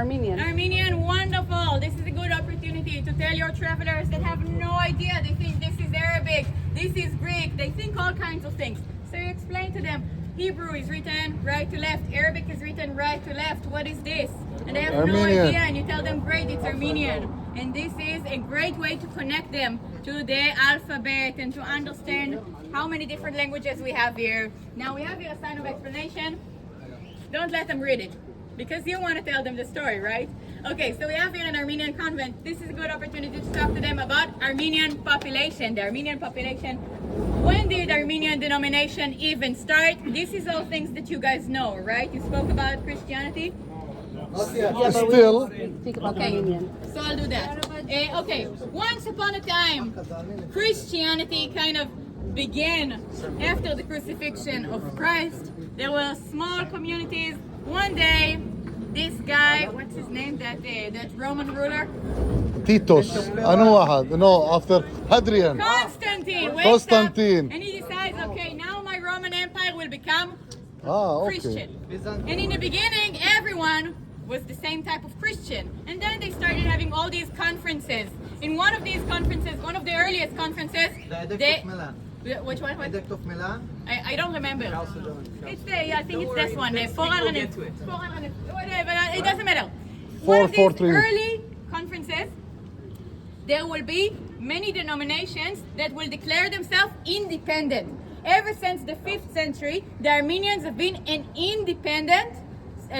Armenian. Armenian, wonderful. This is a good opportunity to tell your travelers that have no idea. They think this is Arabic, this is Greek. They think all kinds of things. So you explain to them, Hebrew is written right to left, Arabic is written right to left. What is this? And they have no idea, and you tell them, great, it's Armenian. And this is a great way to connect them to the alphabet and to understand how many different languages we have here. Now we have here a sign of explanation. Don't let them read it, because you want to tell them the story, right? Okay, so we have here an Armenian convent. This is a good opportunity to talk to them about Armenian population. The Armenian population. When did Armenian denomination even start? This is all things that you guys know, right? You spoke about Christianity. Yeah, but Still. we speak about Okay. Armenian. So I'll do that. Okay, once upon a time, Christianity kind of began after the crucifixion of Christ. There were small communities. One day, this guy, what's his name? That Roman ruler? Titus. أنا واحد. No, after Hadrian. Constantine. wakes Constantine. up and he decides, okay, now my Roman Empire will become Okay. Christian. And in the beginning, everyone was the same type of Christian. And then they started having all these conferences. In one of these conferences, one of the earliest conferences, The they, Edict of Milan. which one? Edict of Milan. I don't remember. It's the, I think it's this one. The 400. 400. Whatever. It doesn't matter. One of these 443. early conferences, there will be many denominations that will declare themselves independent. Ever since the 5th century, the Armenians have been an independent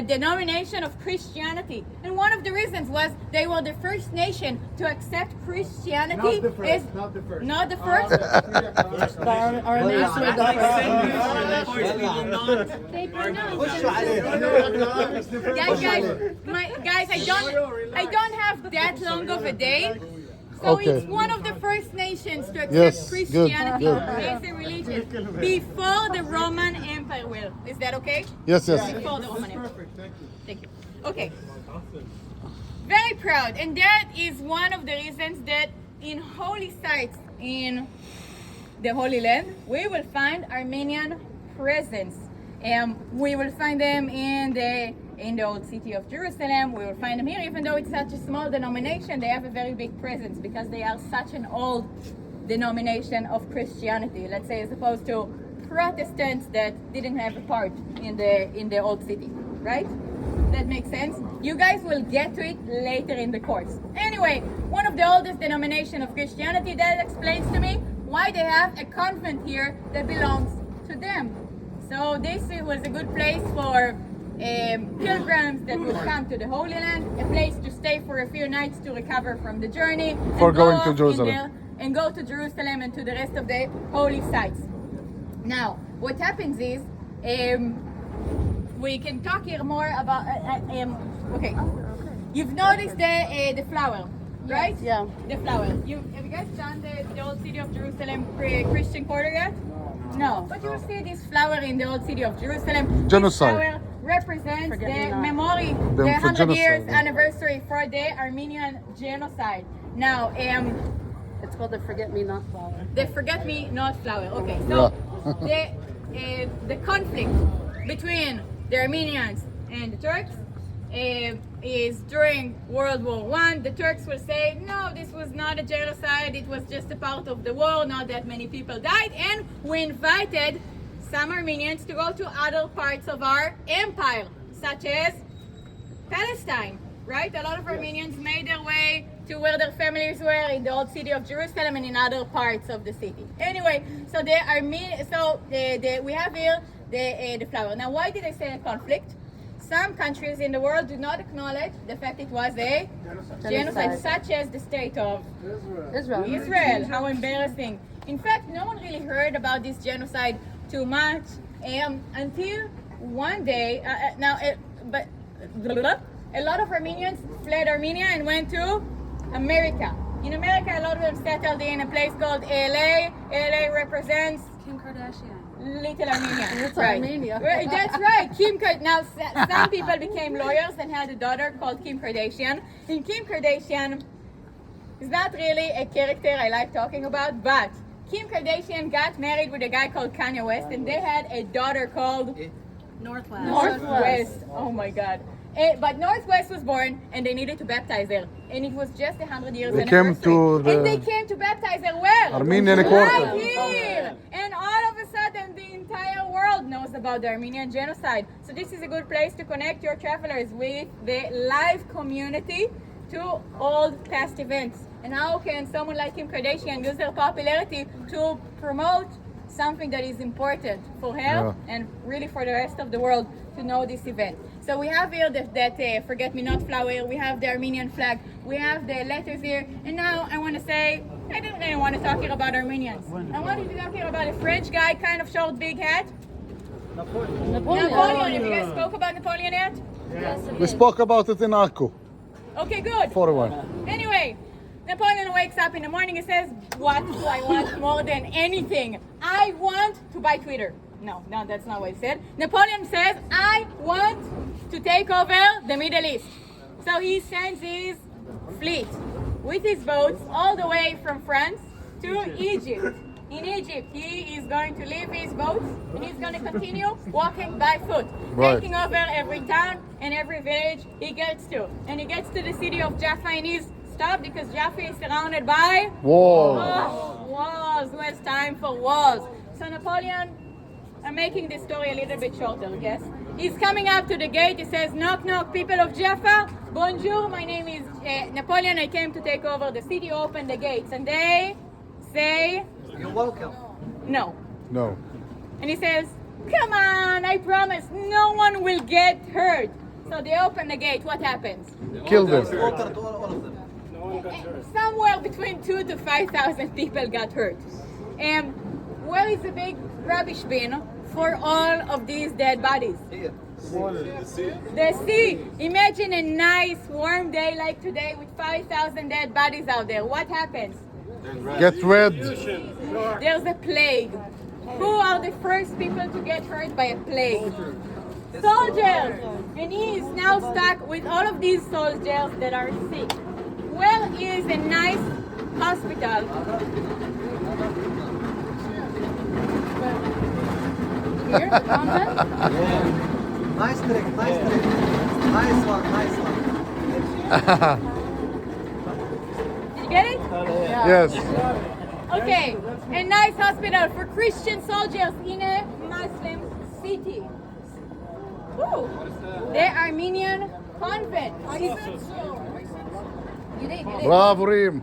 denomination of Christianity. And one of the reasons was they were the first nation to accept Christianity. Not the first, as, not the first. Not the first. But Armenians were the first. They pronounce. Guys, I don't have that long of a day. So Okay. it's one of the first nations to accept Yes, Christianity good. as a religion before the Roman Empire will. Is that okay? Yes, yes. Before the Roman Empire. Perfect, thank you. Thank you. Okay. Very proud. And that is one of the reasons that in holy sites in the Holy Land, we will find Armenian presence. We will find them in the old city of Jerusalem. We will find them here, even though it's such a small denomination, they have a very big presence because they are such an old denomination of Christianity. Let's say as opposed to Protestants that didn't have a part in the old city, right? That makes sense. You guys will get to it later in the course. Anyway, one of the oldest denomination of Christianity, that explains to me why they have a convent here that belongs to them. So this was a good place for pilgrims that would come to the Holy Land, a place to stay for a few nights to recover from the journey. For and go going to off in Jerusalem. there and go to Jerusalem and to the rest of the holy sites. Now, what happens is, we can talk here more about, okay. You've noticed the flower, right? Yeah. The flower. Have you guys done the old city of Jerusalem Christian quarter yet? No. But you will see this flower in the old city of Jerusalem. Genocide. This flower represents Forget the me not. memory, The- the for 100 years genocide. anniversary for the Armenian genocide. Now, It's called the forget-me-not flower. the forget-me-not flower. Okay, so the conflict between the Armenians and the Turks is during World War I. The Turks will say, no, this was not a genocide. It was just a part of the war. Not that many people died. And we invited some Armenians to go to other parts of our empire, such as Palestine, right? A lot of Armenians made their way to where their families were in the old city of Jerusalem and in other parts of the city. Anyway, so we have here the flower. Now, why did I say a conflict? Some countries in the world do not acknowledge the fact it was a genocide, such as the state of Israel. How embarrassing. In fact, no one really heard about this genocide too much until one day, but a lot of Armenians fled Armenia and went to America. In America, a lot of them settled in a place called LA. LA represents Kim Kardashian. Little Armenia. It's right. Armenia. Right, that's right. Now, some people became lawyers and had a daughter called Kim Kardashian. And Kim Kardashian is not really a character I like talking about, but Kim Kardashian got married with a guy called Kanye West, and they had a daughter called Northwest. Northwest. Oh my God. But Northwest was born, and they needed to baptize there, and it was just 100 years They came anniversary. to the and they came to baptize there where? Armenian Right quarter. here. And all of a sudden, the entire world knows about the Armenian genocide. So this is a good place to connect your travelers with the live community to old past events. And how can someone like Kim Kardashian use their popularity to promote something that is important for her and really for the rest of the world to know this event. So we have here that forget-me-not flower, we have the Armenian flag, we have the letters here, and now I want to say, I didn't really want to talk here about Armenians. I wanted to talk here about a French guy, kind of short, big hat. Napoleon. Have you guys spoke about Napoleon yet? We spoke about it in Akku. Okay, good. 41. Anyway, Napoleon wakes up in the morning and says, what do I want more than anything? I want to buy Twitter. No, that's not what he said. Napoleon says, I want to take over the Middle East. So he sends his fleet with his boats all the way from France to Egypt. In Egypt, he is going to leave his boats and he's going to continue walking by foot, taking over every town and every village he gets to. And he gets to the city of Jaffa and he's stopped because Jaffa is surrounded by Walls. walls. Who has time for walls? So Napoleon, I'm making this story a little bit shorter, yes? He's coming up to the gate. He says, knock, knock, people of Jaffa. Bonjour, my name is Napoleon. I came to take over the city. Open the gates. And they say, you're welcome. no. No. And he says, come on, I promise, no one will get hurt. So they open the gate. What happens? Kill them. Water to all of them. Somewhere between 2,000 to 5,000 people got hurt. And where is the big rubbish bin for all of these dead bodies? Here. The sea. Imagine a nice warm day like today with 5,000 dead bodies out there. What happens? Get red. There's a plague. Who are the first people to get hurt by a plague? Soldiers. And he is now stuck with all of these soldiers that are sick. Where is a nice hospital? Here, London? Nice trick, nice trick. Nice one, nice one. Did you get it? Yes. Okay, a nice hospital for Christian soldiers in a Muslim city. Woo. The Armenian convent. Bravo, Reem.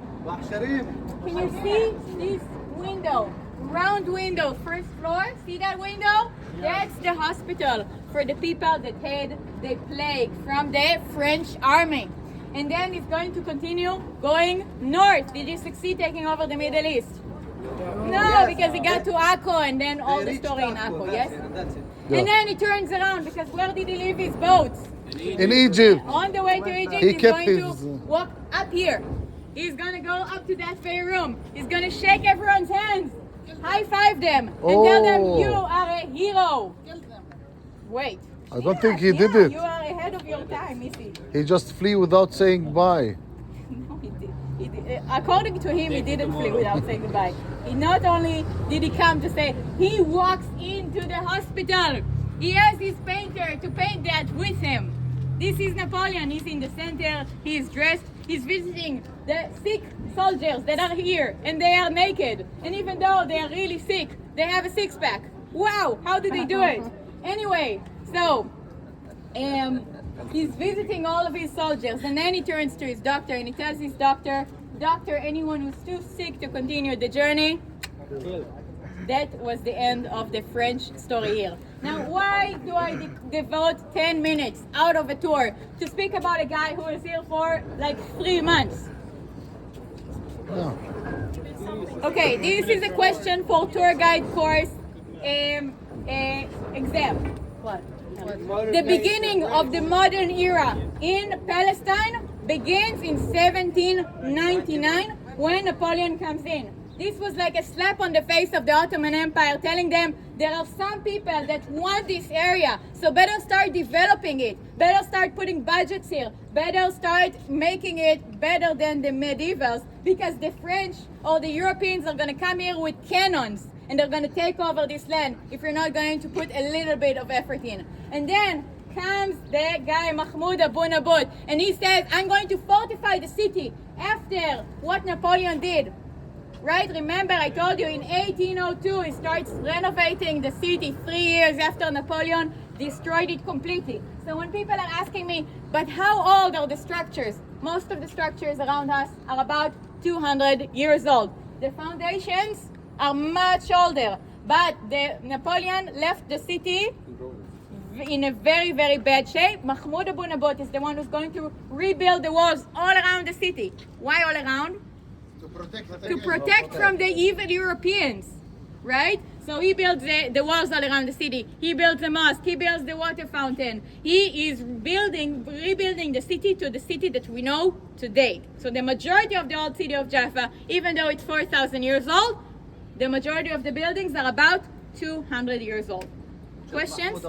Can you see this window? Round window, first floor. See that window? That's the hospital for the people that had the plague from the French army. And then it's going to continue going north. Did you succeed taking over the Middle East? No, because he got to Akko and then all the story in Akko, yes? That's it. And then he turns around because where did he leave his boats? In Egypt. On the way to Egypt, He he's kept going his- to walk up here. He's going to go up to that very room. He's going to shake everyone's hands, high five them, and tell them, Oh. you are a hero. Wait. I don't think he did Yeah, it. You are ahead of your time, Missy. He just flee without saying bye. No, he did. He did. According to him, he didn't flee without saying goodbye. He not only did he come to say, he walks into the hospital. He has his painter to paint that with him. This is Napoleon. He's in the center. He is dressed. He's visiting the sick soldiers that are here, and they are naked. And even though they are really sick, they have a six-pack. Wow! How did they do it? Anyway, so he's visiting all of his soldiers, and then he turns to his doctor and he tells his doctor, "Doctor, anyone who's too sick to continue the journey." That was the end of the French story here. Now, why do I devote 10 minutes out of a tour to speak about a guy who is here for like 3 months? Yeah. Okay, this is a question for tour guide course exam. What? The beginning of the modern era in Palestine begins in 1799 when Napoleon comes in. This was like a slap on the face of the Ottoman Empire, telling them there are some people that want this area, so better start developing it, better start putting budgets here, better start making it better than the medievals, because the French or the Europeans are going to come here with cannons and they're going to take over this land if you're not going to put a little bit of effort in. And then comes the guy Mahmoud Abu Nabud, and he says, I'm going to fortify the city after what Napoleon did. Right? Remember, I told you in 1802 he starts renovating the city 3 years after Napoleon destroyed it completely. So when people are asking me, but how old are the structures? Most of the structures around us are about 200 years old. The foundations are much older, but Napoleon left the city in a very, very bad shape. Mahmoud Abu Nabut is the one who's going to rebuild the walls all around the city. Why all around? To protect from the evil Europeans, right? So he builds the walls all around the city. He builds the mosque. He builds the water fountain. He is rebuilding the city to the city that we know today. So the majority of the old city of Jaffa, even though it's 4,000 years old, the majority of the buildings are about 200 years old. Questions?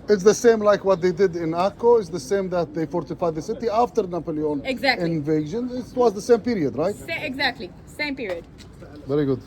It's the same like what they did in Akko. It's the same that they fortified the city after Napoleon Exactly. invasion. It was the same period, right? Exactly. Same period. Very good.